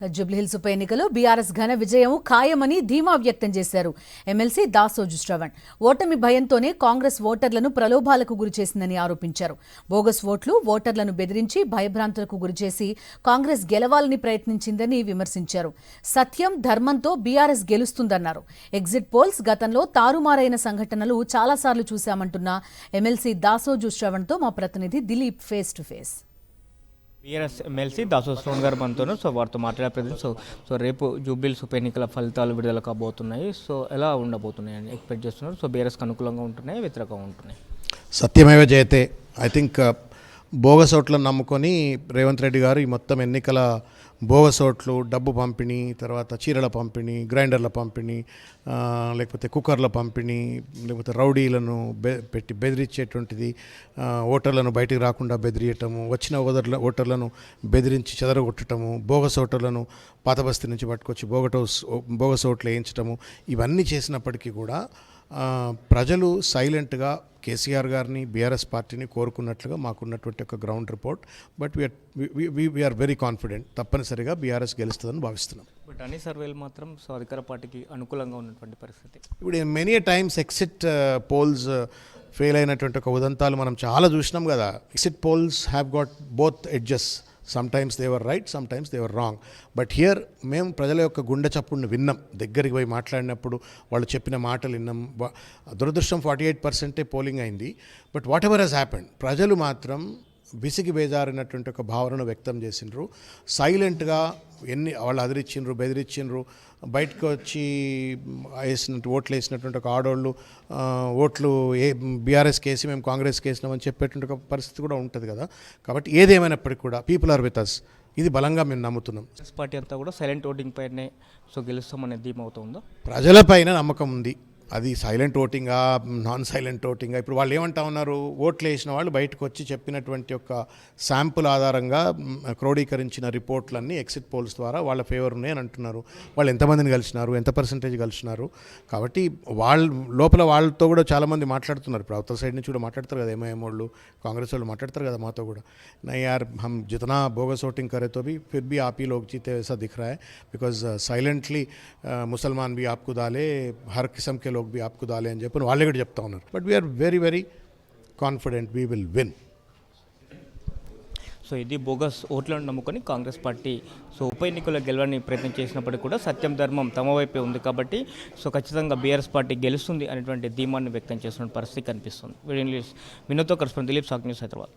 జూబ్లీహిల్స్ ఉప ఎన్నికలో బీఆర్ఎస్ ఘన విజయం ఖాయమని ధీమా వ్యక్తం చేశారు ఎమ్మెల్సీ దాసోజు శ్రవణ్. ఓటమి భయంతోనే కాంగ్రెస్ ఓటర్లను ప్రలోభాలకు గురిచేసిందని ఆరోపించారు. బోగస్ ఓట్లు ఓటర్లను బెదిరించి భయభ్రాంతులకు గురిచేసి కాంగ్రెస్ గెలవాలని ప్రయత్నించిందని విమర్శించారు. సత్యం ధర్మంతో బీఆర్ఎస్ గెలుస్తుందన్నారు. ఎగ్జిట్ పోల్స్ గతంలో తారుమారైన సంఘటనలు చాలాసార్లు చూశామంటున్న ఎమ్మెల్సీ దాసోజు శ్రవణ్తో మా ప్రతినిధి Dilip face to face. BRS MLC Dasoju Shravan గారు మనతోనూ వారితో మాట్లాడే ప్రతి రేపు జూబ్లీహిల్స్ ఉప ఎన్నికల ఫలితాలు విడుదల కాబోతున్నాయి. ఎలా ఉండబోతున్నాయి అని ఎక్స్పెక్ట్ చేస్తున్నారు? బీఆర్ఎస్కి అనుకూలంగా ఉంటున్నాయి, వ్యతిరేకంగా ఉంటున్నాయి? సత్యమేవ జయతే. ఐ థింక్ బోగస్ ఓట్లను నమ్ముకొని రేవంత్ రెడ్డి గారు ఈ మొత్తం ఎన్నికల బోగస్ ఓట్లు, డబ్బు పంపిణీ, తర్వాత చీరల పంపిణీ, గ్రైండర్ల పంపిణీ, లేకపోతే కుక్కర్ల పంపిణీ, లేకపోతే రౌడీలను పెట్టి బెదిరించేటువంటిది, ఓటర్లను బయటికి రాకుండా బెదిరియటము, వచ్చిన ఓటర్లను బెదిరించి చెదరగొట్టడము, బోగస్ ఓటర్లను పాతబస్తీ నుంచి పట్టుకొచ్చి బోగస్ ఓట్లు వేయించడము, ఇవన్నీ చేసినప్పటికీ కూడా ప్రజలు సైలెంట్గా కేసీఆర్ గారిని, బీఆర్ఎస్ పార్టీని కోరుకున్నట్లుగా మాకున్నటువంటి ఒక ground report. But we're very confident, తప్పనిసరిగా బీఆర్ఎస్ గెలుస్తుందని భావిస్తున్నాం. బట్ అన్ని సర్వేలు మాత్రం అధికార పార్టీకి అనుకూలంగా ఉన్నటువంటి పరిస్థితి. ఇప్పుడు many times exit polls fail అయినటువంటి ఒక ఉదంతాలు మనం చాలా చూసినాం కదా. Exit polls have got both edges. Sometimes they were right, sometimes they were wrong. But here మేము ప్రజల యొక్క గుండె చప్పుడుని విన్నాం, దగ్గరికి పోయి మాట్లాడినప్పుడు వాళ్ళు చెప్పిన మాటలు విన్నాం. దురదృష్టం 48% పోలింగ్ అయింది. But whatever has happened, ప్రజలు మాత్రం విసిగి బేజారినటువంటి ఒక భావనను వ్యక్తం చేసిండ్రు. సైలెంట్గా వాళ్ళు అదిరిచ్చిండ్రు, బెదిరించిండ్రు. బయటకు వచ్చి ఓట్లు వేసినటువంటి ఒక ఆడోళ్ళు ఓట్లు బీఆర్ఎస్ కేసి మేము కాంగ్రెస్ కేసినామని చెప్పేటువంటి ఒక పరిస్థితి కూడా ఉంటుంది కదా. కాబట్టి ఏదేమైనప్పటికీ కూడా పీపుల్ ఆర్ విత్ అస్, ఇది బలంగా మేము నమ్ముతున్నాం. పార్టీ అంతా కూడా సైలెంట్ ఓటింగ్ పైనే గెలుస్తామనే ధీమా అవుతుందో? ప్రజలపైన నమ్మకం ఉంది. అది సైలెంట్ ఓటింగా, నాన్ సైలెంట్ ఓటింగా, ఇప్పుడు వాళ్ళు ఏమంటా ఉన్నారు, ఓట్లు వేసిన వాళ్ళు బయటకు వచ్చి చెప్పినటువంటి ఒక శాంపుల్ ఆధారంగా క్రోడీకరించిన రిపోర్ట్లన్నీ ఎగ్జిట్ పోల్స్ ద్వారా వాళ్ళ ఫేవర్ ఉన్నాయి అని అంటున్నారు. వాళ్ళు ఎంతమందిని కలిసినారు, ఎంత పర్సంటేజ్ కలిసినారు. కాబట్టి లోపల వాళ్ళతో కూడా చాలామంది మాట్లాడుతున్నారు. ఇప్పుడు అవతల సైడ్ నుంచి కూడా మాట్లాడతారు కదా, ఎంఐఎం వాళ్ళు, కాంగ్రెస్ వాళ్ళు మాట్లాడతారు కదా మాతో కూడా. नहीं यार, हम जितना बोगस वोटिंग करें तो भी फिर भी आप ही लोग जीते वैसा दिख रहा है. बिकॉज साइलेंटली मुसलमान भी आपको डाले, हर किस्म के लोग भी आपको डाले అని చెప్పి వాళ్ళే కూడా చెప్తా ఉన్నారు. But we're very very confident we will win. ఇది బోగస్ ఓట్లను నమ్ముకొని కాంగ్రెస్ పార్టీ ఉప ఎన్నికల్లో గెలవని ప్రయత్నం చేసినప్పటికీ కూడా సత్యం ధర్మం తమ వైపే ఉంది కాబట్టి ఖచ్చితంగా బీఆర్ఎస్ పార్టీ గెలుస్తుంది అనేటువంటి ధీమాన్ని వ్యక్తం చేస్తున్న పరిస్థితి కనిపిస్తుంది. వినోద్తో కరెస్పాండెంట్ దిలీప్, సాక్షి న్యూస్, హైదరాబాద్.